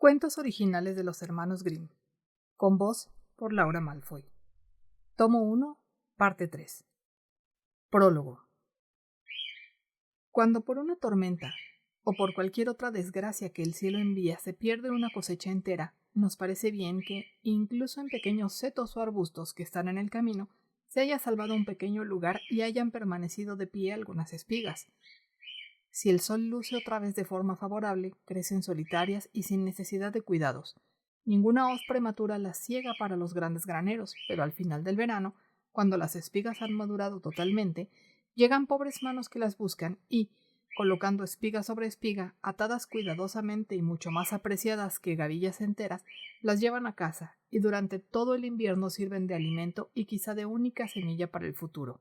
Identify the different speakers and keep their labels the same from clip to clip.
Speaker 1: Cuentos originales de los hermanos Grimm, con voz por Laura Malfoy. Tomo 1, parte 3. Prólogo. Cuando por una tormenta o por cualquier otra desgracia que el cielo envía se pierde una cosecha entera, nos parece bien que, incluso en pequeños setos o arbustos que están en el camino, se haya salvado un pequeño lugar y hayan permanecido de pie algunas espigas. Si el sol luce otra vez de forma favorable, crecen solitarias y sin necesidad de cuidados. Ninguna hoz prematura las ciega para los grandes graneros, pero al final del verano, cuando las espigas han madurado totalmente, llegan pobres manos que las buscan y, colocando espiga sobre espiga, atadas cuidadosamente y mucho más apreciadas que gavillas enteras, las llevan a casa y durante todo el invierno sirven de alimento y quizá de única semilla para el futuro.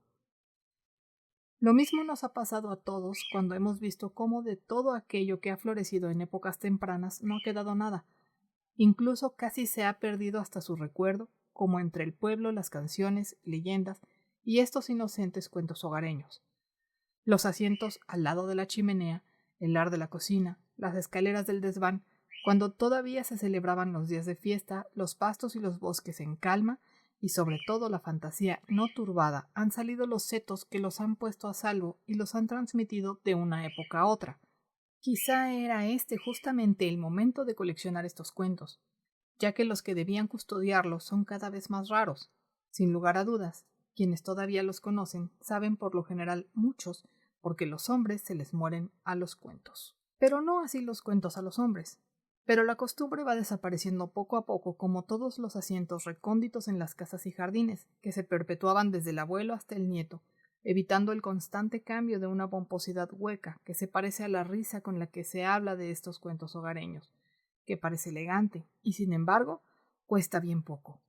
Speaker 1: Lo mismo nos ha pasado a todos cuando hemos visto cómo de todo aquello que ha florecido en épocas tempranas no ha quedado nada. Incluso casi se ha perdido hasta su recuerdo, como entre el pueblo las canciones, leyendas y estos inocentes cuentos hogareños. Los asientos al lado de la chimenea, el lar de la cocina, las escaleras del desván, cuando todavía se celebraban los días de fiesta, los pastos y los bosques en calma, y sobre todo la fantasía no turbada, han salido los setos que los han puesto a salvo y los han transmitido de una época a otra. Quizá era este justamente el momento de coleccionar estos cuentos, ya que los que debían custodiarlos son cada vez más raros. Sin lugar a dudas, quienes todavía los conocen saben por lo general muchos, porque los hombres se les mueren a los cuentos. Pero no así los cuentos a los hombres. Pero la costumbre va desapareciendo poco a poco, como todos los asientos recónditos en las casas y jardines, que se perpetuaban desde el abuelo hasta el nieto, evitando el constante cambio de una pomposidad hueca que se parece a la risa con la que se habla de estos cuentos hogareños, que parece elegante y, sin embargo, cuesta bien poco.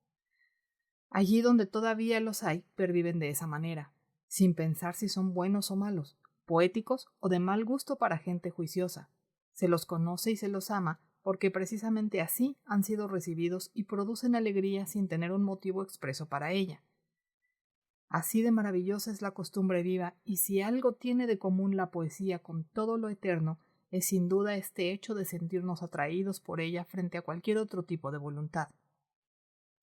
Speaker 1: Allí donde todavía los hay, perviven de esa manera, sin pensar si son buenos o malos, poéticos o de mal gusto para gente juiciosa. Se los conoce y se los ama, porque precisamente así han sido recibidos y producen alegría sin tener un motivo expreso para ella. Así de maravillosa es la costumbre viva, y si algo tiene de común la poesía con todo lo eterno, es sin duda este hecho de sentirnos atraídos por ella frente a cualquier otro tipo de voluntad.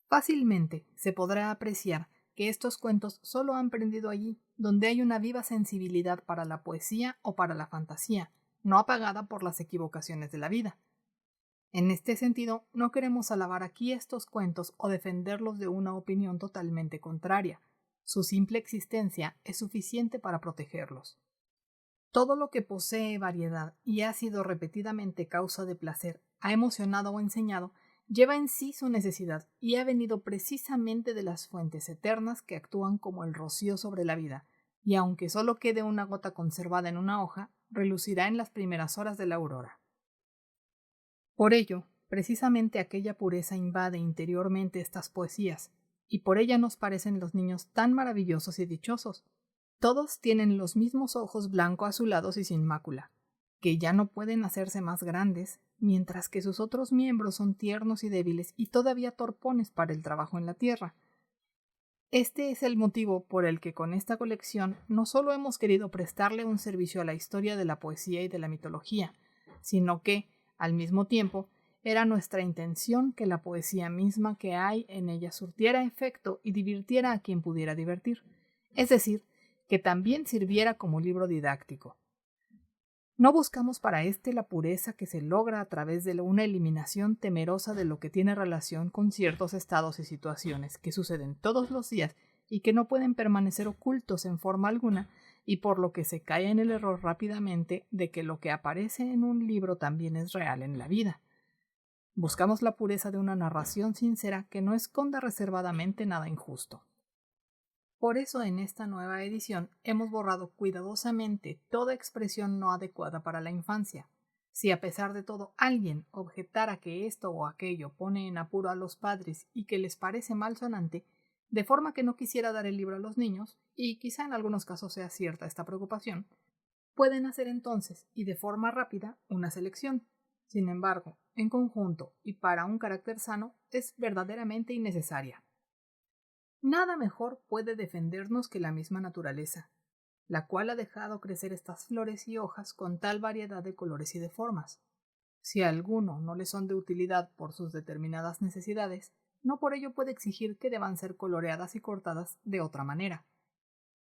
Speaker 1: Fácilmente se podrá apreciar que estos cuentos solo han prendido allí, donde hay una viva sensibilidad para la poesía o para la fantasía, no apagada por las equivocaciones de la vida. En este sentido, no queremos alabar aquí estos cuentos o defenderlos de una opinión totalmente contraria. Su simple existencia es suficiente para protegerlos. Todo lo que posee variedad y ha sido repetidamente causa de placer, ha emocionado o enseñado, lleva en sí su necesidad y ha venido precisamente de las fuentes eternas que actúan como el rocío sobre la vida, y aunque solo quede una gota conservada en una hoja, relucirá en las primeras horas de la aurora. Por ello, precisamente aquella pureza invade interiormente estas poesías, y por ella nos parecen los niños tan maravillosos y dichosos. Todos tienen los mismos ojos blanco-azulados y sin mácula, que ya no pueden hacerse más grandes, mientras que sus otros miembros son tiernos y débiles y todavía torpones para el trabajo en la tierra. Este es el motivo por el que con esta colección no solo hemos querido prestarle un servicio a la historia de la poesía y de la mitología, sino que, al mismo tiempo, era nuestra intención que la poesía misma que hay en ella surtiera efecto y divirtiera a quien pudiera divertir, es decir, que también sirviera como libro didáctico. No buscamos para éste la pureza que se logra a través de una eliminación temerosa de lo que tiene relación con ciertos estados y situaciones que suceden todos los días y que no pueden permanecer ocultos en forma alguna, y por lo que se cae en el error rápidamente de que lo que aparece en un libro también es real en la vida. Buscamos la pureza de una narración sincera que no esconda reservadamente nada injusto. Por eso en esta nueva edición hemos borrado cuidadosamente toda expresión no adecuada para la infancia. Si a pesar de todo alguien objetara que esto o aquello pone en apuro a los padres y que les parece malsonante, de forma que no quisiera dar el libro a los niños, y quizá en algunos casos sea cierta esta preocupación, pueden hacer entonces, y de forma rápida, una selección. Sin embargo, en conjunto y para un carácter sano, es verdaderamente innecesaria. Nada mejor puede defendernos que la misma naturaleza, la cual ha dejado crecer estas flores y hojas con tal variedad de colores y de formas. Si a alguno no le son de utilidad por sus determinadas necesidades, no por ello puede exigir que deban ser coloreadas y cortadas de otra manera.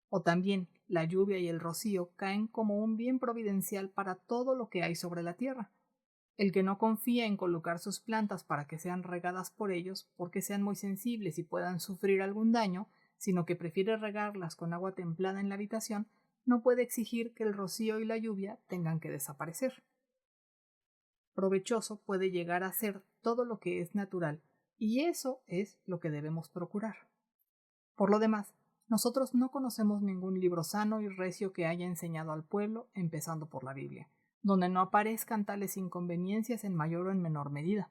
Speaker 1: O también, la lluvia y el rocío caen como un bien providencial para todo lo que hay sobre la tierra. El que no confía en colocar sus plantas para que sean regadas por ellos porque sean muy sensibles y puedan sufrir algún daño, sino que prefiere regarlas con agua templada en la habitación, no puede exigir que el rocío y la lluvia tengan que desaparecer. Provechoso puede llegar a ser todo lo que es natural, y eso es lo que debemos procurar. Por lo demás, nosotros no conocemos ningún libro sano y recio que haya enseñado al pueblo, empezando por la Biblia, donde no aparezcan tales inconveniencias en mayor o en menor medida.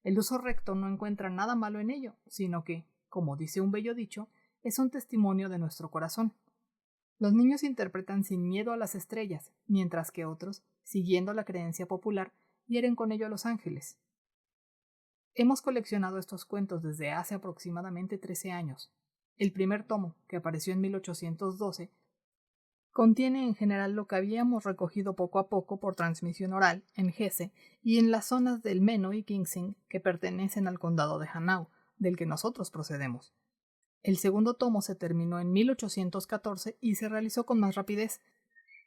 Speaker 1: El uso recto no encuentra nada malo en ello, sino que, como dice un bello dicho, es un testimonio de nuestro corazón. Los niños interpretan sin miedo a las estrellas, mientras que otros, siguiendo la creencia popular, hieren con ello a los ángeles. Hemos coleccionado estos cuentos desde hace aproximadamente 13 años. El primer tomo, que apareció en 1812, contiene en general lo que habíamos recogido poco a poco por transmisión oral en Hesse y en las zonas del Meno y Kinsing que pertenecen al condado de Hanau, del que nosotros procedemos. El segundo tomo se terminó en 1814 y se realizó con más rapidez,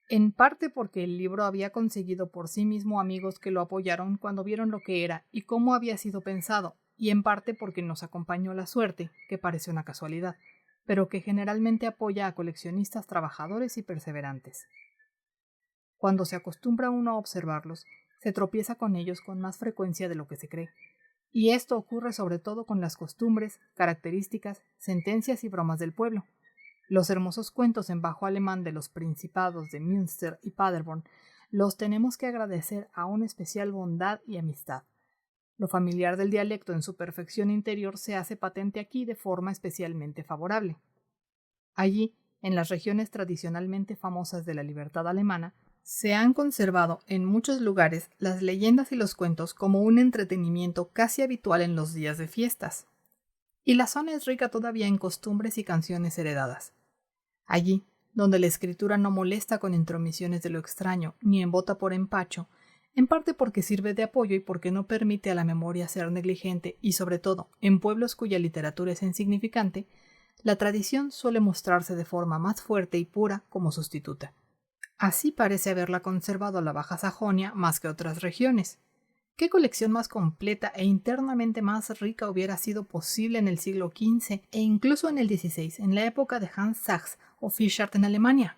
Speaker 1: en parte porque el libro había conseguido por sí mismo amigos que lo apoyaron cuando vieron lo que era y cómo había sido pensado, y en parte porque nos acompañó la suerte, que parece una casualidad, pero que generalmente apoya a coleccionistas trabajadores y perseverantes. Cuando se acostumbra uno a observarlos, se tropieza con ellos con más frecuencia de lo que se cree, y esto ocurre sobre todo con las costumbres, características, sentencias y bromas del pueblo. Los hermosos cuentos en bajo alemán de los principados de Münster y Paderborn los tenemos que agradecer a una especial bondad y amistad. Lo familiar del dialecto en su perfección interior se hace patente aquí de forma especialmente favorable. Allí, en las regiones tradicionalmente famosas de la libertad alemana, se han conservado en muchos lugares las leyendas y los cuentos como un entretenimiento casi habitual en los días de fiestas. Y la zona es rica todavía en costumbres y canciones heredadas. Allí, donde la escritura no molesta con intromisiones de lo extraño, ni embota por empacho, en parte porque sirve de apoyo y porque no permite a la memoria ser negligente y, sobre todo, en pueblos cuya literatura es insignificante, la tradición suele mostrarse de forma más fuerte y pura como sustituta. Así parece haberla conservado la Baja Sajonia más que otras regiones. ¿Qué colección más completa e internamente más rica hubiera sido posible en el siglo XV e incluso en el XVI, en la época de Hans Sachs o Fischart en Alemania?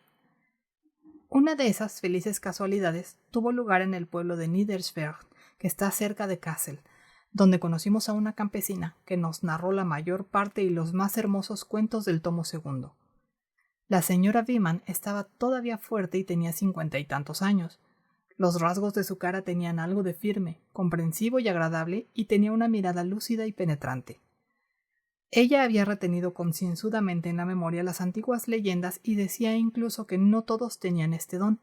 Speaker 1: Una de esas felices casualidades tuvo lugar en el pueblo de Niedersberg, que está cerca de Kassel, donde conocimos a una campesina que nos narró la mayor parte y los más hermosos cuentos del tomo segundo. La señora Wiemann estaba todavía fuerte y tenía 50 y tantos años. Los rasgos de su cara tenían algo de firme, comprensivo y agradable, y tenía una mirada lúcida y penetrante. Ella había retenido concienzudamente en la memoria las antiguas leyendas y decía incluso que no todos tenían este don,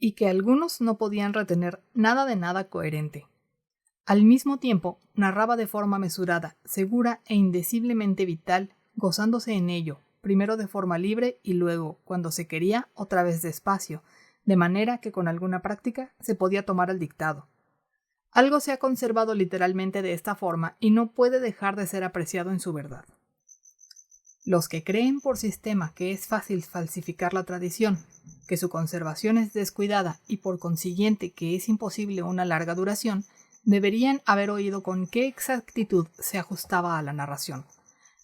Speaker 1: y que algunos no podían retener nada de nada coherente. Al mismo tiempo, narraba de forma mesurada, segura e indeciblemente vital, gozándose en ello, primero de forma libre y luego, cuando se quería, otra vez despacio, de manera que con alguna práctica se podía tomar el dictado. Algo se ha conservado literalmente de esta forma y no puede dejar de ser apreciado en su verdad. Los que creen por sistema que es fácil falsificar la tradición, que su conservación es descuidada y por consiguiente que es imposible una larga duración, deberían haber oído con qué exactitud se ajustaba a la narración.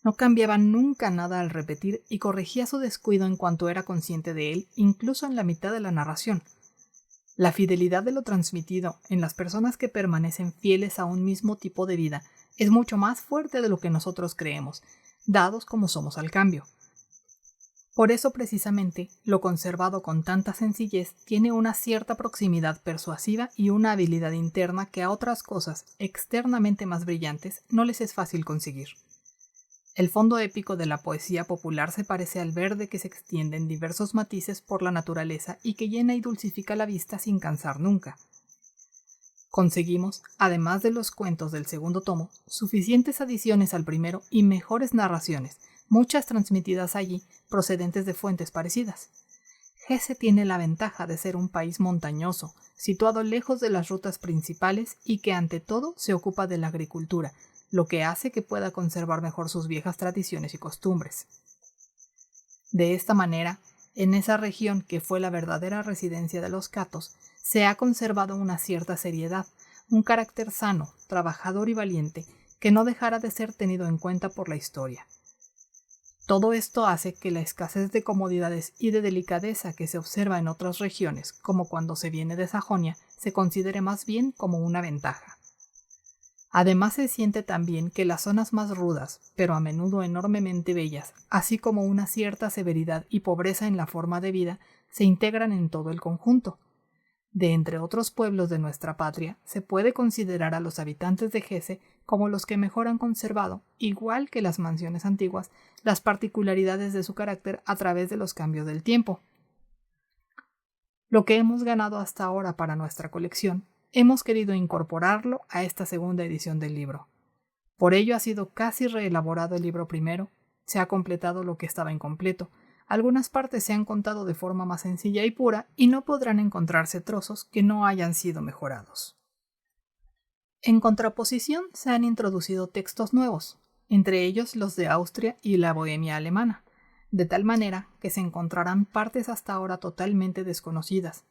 Speaker 1: No cambiaba nunca nada al repetir y corregía su descuido en cuanto era consciente de él, incluso en la mitad de la narración. La fidelidad de lo transmitido en las personas que permanecen fieles a un mismo tipo de vida es mucho más fuerte de lo que nosotros creemos, dados como somos al cambio. Por eso precisamente, lo conservado con tanta sencillez tiene una cierta proximidad persuasiva y una habilidad interna que a otras cosas externamente más brillantes no les es fácil conseguir. El fondo épico de la poesía popular se parece al verde que se extiende en diversos matices por la naturaleza y que llena y dulcifica la vista sin cansar nunca. Conseguimos, además de los cuentos del segundo tomo, suficientes adiciones al primero y mejores narraciones, muchas transmitidas allí, procedentes de fuentes parecidas. Hesse tiene la ventaja de ser un país montañoso, situado lejos de las rutas principales y que ante todo se ocupa de la agricultura, lo que hace que pueda conservar mejor sus viejas tradiciones y costumbres. De esta manera, en esa región que fue la verdadera residencia de los catos, se ha conservado una cierta seriedad, un carácter sano, trabajador y valiente, que no dejara de ser tenido en cuenta por la historia. Todo esto hace que la escasez de comodidades y de delicadeza que se observa en otras regiones, como cuando se viene de Sajonia, se considere más bien como una ventaja. Además se siente también que las zonas más rudas, pero a menudo enormemente bellas, así como una cierta severidad y pobreza en la forma de vida, se integran en todo el conjunto. De entre otros pueblos de nuestra patria, se puede considerar a los habitantes de Hesse como los que mejor han conservado, igual que las mansiones antiguas, las particularidades de su carácter a través de los cambios del tiempo. Lo que hemos ganado hasta ahora para nuestra colección, hemos querido incorporarlo a esta segunda edición del libro. Por ello ha sido casi reelaborado el libro primero, se ha completado lo que estaba incompleto, algunas partes se han contado de forma más sencilla y pura y no podrán encontrarse trozos que no hayan sido mejorados. En contraposición se han introducido textos nuevos, entre ellos los de Austria y la Bohemia alemana, de tal manera que se encontrarán partes hasta ahora totalmente desconocidas.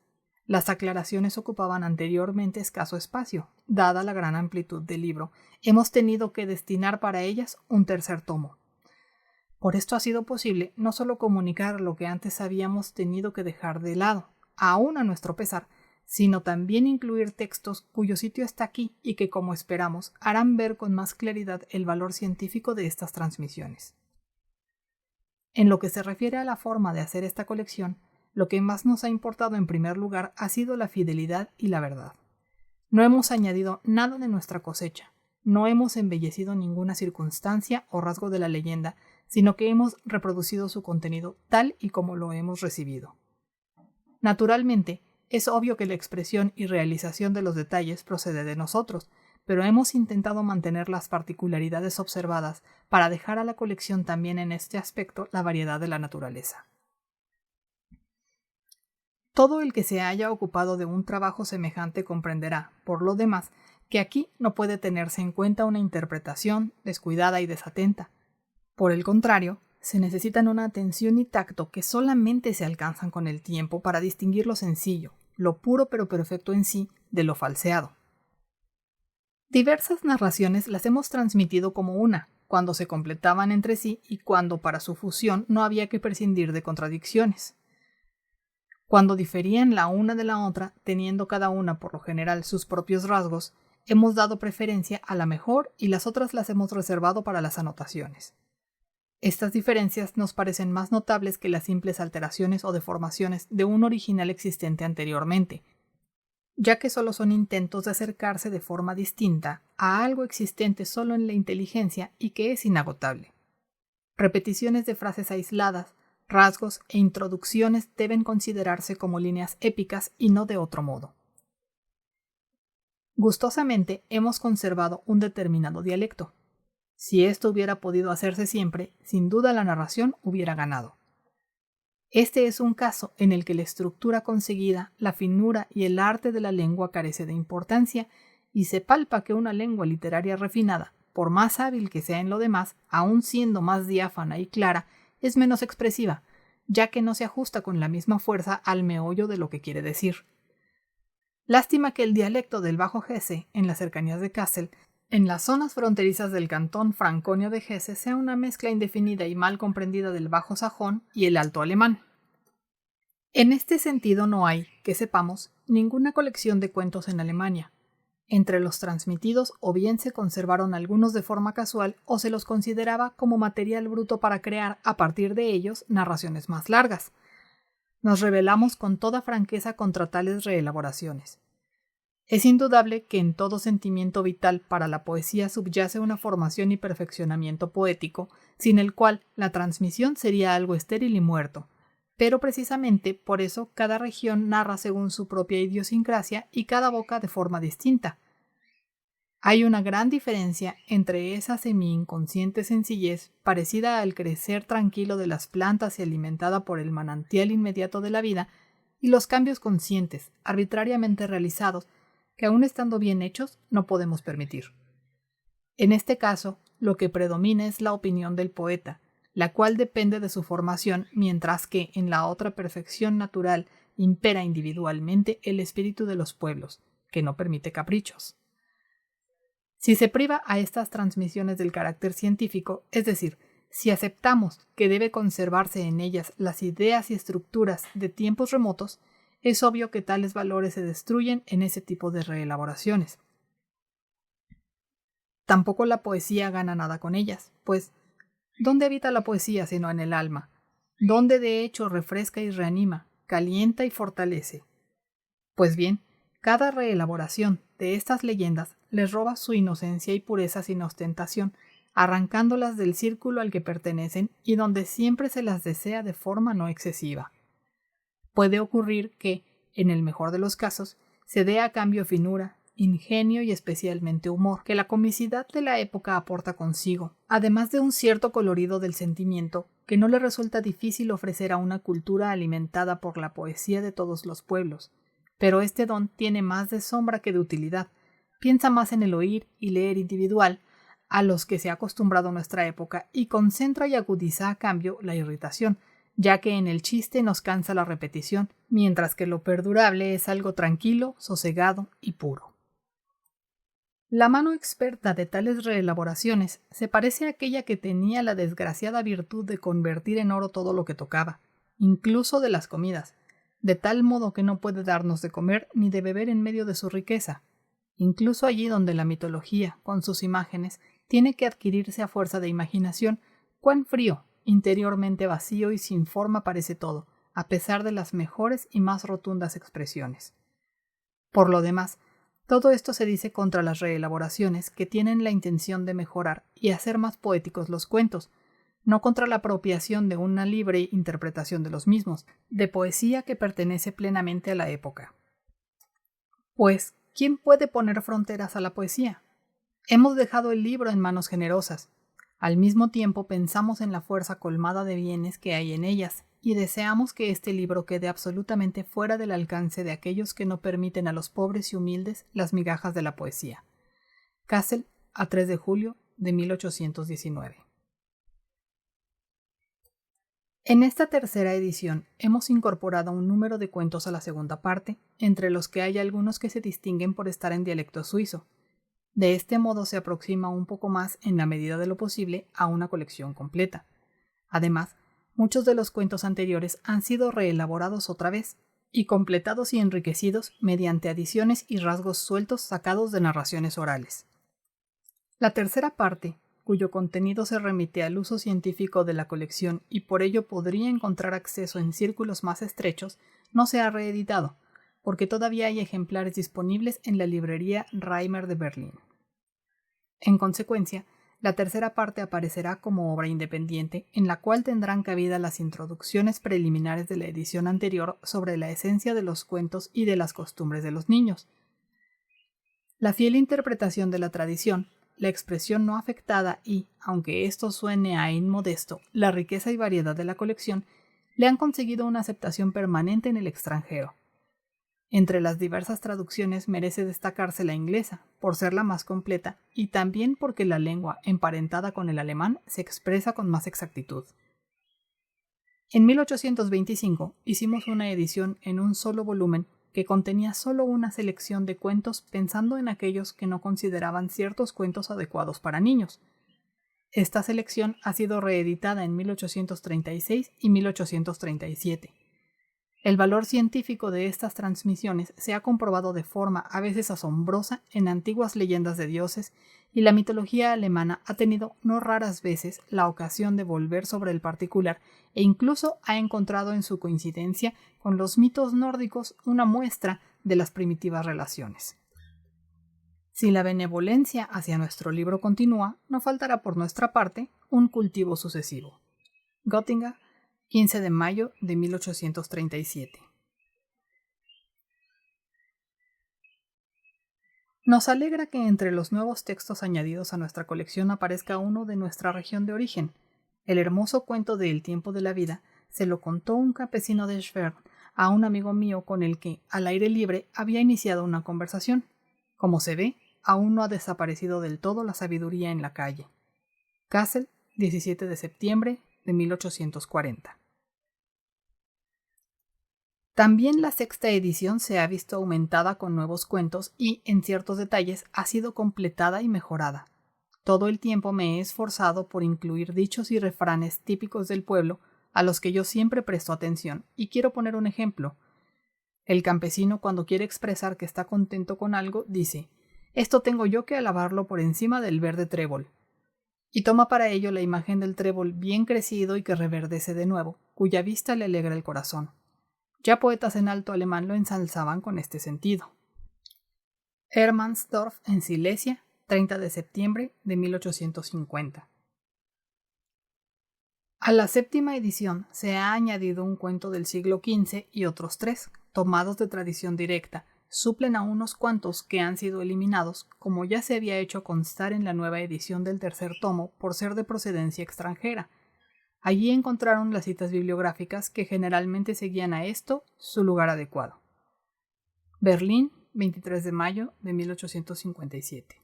Speaker 1: Las aclaraciones ocupaban anteriormente escaso espacio. Dada la gran amplitud del libro, hemos tenido que destinar para ellas un tercer tomo. Por esto ha sido posible no solo comunicar lo que antes habíamos tenido que dejar de lado, aún a nuestro pesar, sino también incluir textos cuyo sitio está aquí y que, como esperamos, harán ver con más claridad el valor científico de estas transmisiones. En lo que se refiere a la forma de hacer esta colección, lo que más nos ha importado en primer lugar ha sido la fidelidad y la verdad. No hemos añadido nada de nuestra cosecha, no hemos embellecido ninguna circunstancia o rasgo de la leyenda, sino que hemos reproducido su contenido tal y como lo hemos recibido. Naturalmente, es obvio que la expresión y realización de los detalles procede de nosotros, pero hemos intentado mantener las particularidades observadas para dejar a la colección también en este aspecto la variedad de la naturaleza. Todo el que se haya ocupado de un trabajo semejante comprenderá, por lo demás, que aquí no puede tenerse en cuenta una interpretación descuidada y desatenta. Por el contrario, se necesitan una atención y tacto que solamente se alcanzan con el tiempo para distinguir lo sencillo, lo puro pero perfecto en sí, de lo falseado. Diversas narraciones las hemos transmitido como una, cuando se completaban entre sí y cuando para su fusión no había que prescindir de contradicciones. Cuando diferían la una de la otra, teniendo cada una por lo general sus propios rasgos, hemos dado preferencia a la mejor y las otras las hemos reservado para las anotaciones. Estas diferencias nos parecen más notables que las simples alteraciones o deformaciones de un original existente anteriormente, ya que solo son intentos de acercarse de forma distinta a algo existente solo en la inteligencia y que es inagotable. Repeticiones de frases aisladas, rasgos e introducciones deben considerarse como líneas épicas y no de otro modo. Gustosamente hemos conservado un determinado dialecto. Si esto hubiera podido hacerse siempre, sin duda la narración hubiera ganado. Este es un caso en el que la estructura conseguida, la finura y el arte de la lengua carece de importancia y se palpa que una lengua literaria refinada, por más hábil que sea en lo demás, aun siendo más diáfana y clara, es menos expresiva, ya que no se ajusta con la misma fuerza al meollo de lo que quiere decir. Lástima que el dialecto del Bajo Hesse, en las cercanías de Kassel, en las zonas fronterizas del cantón franconio de Hesse, sea una mezcla indefinida y mal comprendida del bajo sajón y el alto alemán. En este sentido no hay, que sepamos, ninguna colección de cuentos en Alemania. Entre los transmitidos o bien se conservaron algunos de forma casual o se los consideraba como material bruto para crear, a partir de ellos, narraciones más largas. Nos rebelamos con toda franqueza contra tales reelaboraciones. Es indudable que en todo sentimiento vital para la poesía subyace una formación y perfeccionamiento poético, sin el cual la transmisión sería algo estéril y muerto, pero precisamente por eso cada región narra según su propia idiosincrasia y cada boca de forma distinta. Hay una gran diferencia entre esa semi-inconsciente sencillez parecida al crecer tranquilo de las plantas y alimentada por el manantial inmediato de la vida y los cambios conscientes, arbitrariamente realizados, que aun estando bien hechos no podemos permitir. En este caso, lo que predomina es la opinión del poeta, la cual depende de su formación, mientras que en la otra perfección natural impera individualmente el espíritu de los pueblos, que no permite caprichos. Si se priva a estas transmisiones del carácter científico, es decir, si aceptamos que debe conservarse en ellas las ideas y estructuras de tiempos remotos, es obvio que tales valores se destruyen en ese tipo de reelaboraciones. Tampoco la poesía gana nada con ellas, pues ¿dónde habita la poesía sino en el alma? ¿Dónde de hecho refresca y reanima, calienta y fortalece? Pues bien, cada reelaboración de estas leyendas les roba su inocencia y pureza sin ostentación, arrancándolas del círculo al que pertenecen y donde siempre se las desea de forma no excesiva. Puede ocurrir que, en el mejor de los casos, se dé a cambio finura, ingenio y especialmente humor, que la comicidad de la época aporta consigo, además de un cierto colorido del sentimiento que no le resulta difícil ofrecer a una cultura alimentada por la poesía de todos los pueblos. Pero este don tiene más de sombra que de utilidad, piensa más en el oír y leer individual, a los que se ha acostumbrado nuestra época, y concentra y agudiza a cambio la irritación, ya que en el chiste nos cansa la repetición, mientras que lo perdurable es algo tranquilo, sosegado y puro. La mano experta de tales reelaboraciones se parece a aquella que tenía la desgraciada virtud de convertir en oro todo lo que tocaba, incluso de las comidas, de tal modo que no puede darnos de comer ni de beber en medio de su riqueza, incluso allí donde la mitología, con sus imágenes, tiene que adquirirse a fuerza de imaginación, cuán frío, interiormente vacío y sin forma parece todo, a pesar de las mejores y más rotundas expresiones. Por lo demás, todo esto se dice contra las reelaboraciones que tienen la intención de mejorar y hacer más poéticos los cuentos, no contra la apropiación de una libre interpretación de los mismos, de poesía que pertenece plenamente a la época. Pues, ¿quién puede poner fronteras a la poesía? Hemos dejado el libro en manos generosas. Al mismo tiempo pensamos en la fuerza colmada de bienes que hay en ellas, y deseamos que este libro quede absolutamente fuera del alcance de aquellos que no permiten a los pobres y humildes las migajas de la poesía. Kassel, a 3 de julio de 1819. En esta tercera edición hemos incorporado un número de cuentos a la segunda parte, entre los que hay algunos que se distinguen por estar en dialecto suizo. De este modo se aproxima un poco más, en la medida de lo posible, a una colección completa. Además, muchos de los cuentos anteriores han sido reelaborados otra vez, y completados y enriquecidos mediante adiciones y rasgos sueltos sacados de narraciones orales. La tercera parte, cuyo contenido se remite al uso científico de la colección y por ello podría encontrar acceso en círculos más estrechos, no se ha reeditado, porque todavía hay ejemplares disponibles en la librería Reimer de Berlín. En consecuencia, la tercera parte aparecerá como obra independiente, en la cual tendrán cabida las introducciones preliminares de la edición anterior sobre la esencia de los cuentos y de las costumbres de los niños. La fiel interpretación de la tradición, la expresión no afectada y, aunque esto suene a inmodesto, la riqueza y variedad de la colección, le han conseguido una aceptación permanente en el extranjero. Entre las diversas traducciones merece destacarse la inglesa, por ser la más completa, y también porque la lengua, emparentada con el alemán, se expresa con más exactitud. En 1825 hicimos una edición en un solo volumen que contenía solo una selección de cuentos pensando en aquellos que no consideraban ciertos cuentos adecuados para niños. Esta selección ha sido reeditada en 1836 y 1837. El valor científico de estas transmisiones se ha comprobado de forma a veces asombrosa en antiguas leyendas de dioses, y la mitología alemana ha tenido no raras veces la ocasión de volver sobre el particular e incluso ha encontrado en su coincidencia con los mitos nórdicos una muestra de las primitivas relaciones. Si la benevolencia hacia nuestro libro continúa, no faltará por nuestra parte un cultivo sucesivo. Göttingen, 15 de mayo de 1837. Nos alegra que entre los nuevos textos añadidos a nuestra colección aparezca uno de nuestra región de origen. El hermoso cuento de El tiempo de la vida se lo contó un campesino de Schwerin a un amigo mío con el que, al aire libre, había iniciado una conversación. Como se ve, aún no ha desaparecido del todo la sabiduría en la calle. Kassel, 17 de septiembre de 1840. También la sexta edición se ha visto aumentada con nuevos cuentos y, en ciertos detalles, ha sido completada y mejorada. Todo el tiempo me he esforzado por incluir dichos y refranes típicos del pueblo a los que yo siempre presto atención, y quiero poner un ejemplo. El campesino, cuando quiere expresar que está contento con algo, dice: «Esto tengo yo que alabarlo por encima del verde trébol», y toma para ello la imagen del trébol bien crecido y que reverdece de nuevo, cuya vista le alegra el corazón. Ya poetas en alto alemán lo ensalzaban con este sentido. Hermannsdorf, en Silesia, 30 de septiembre de 1850. A la séptima edición se ha añadido un cuento del siglo XV y otros 3, tomados de tradición directa, suplen a unos cuantos que han sido eliminados, como ya se había hecho constar en la nueva edición del tercer tomo por ser de procedencia extranjera. Allí encontraron las citas bibliográficas que generalmente seguían a esto su lugar adecuado. Berlín, 23 de mayo de 1857.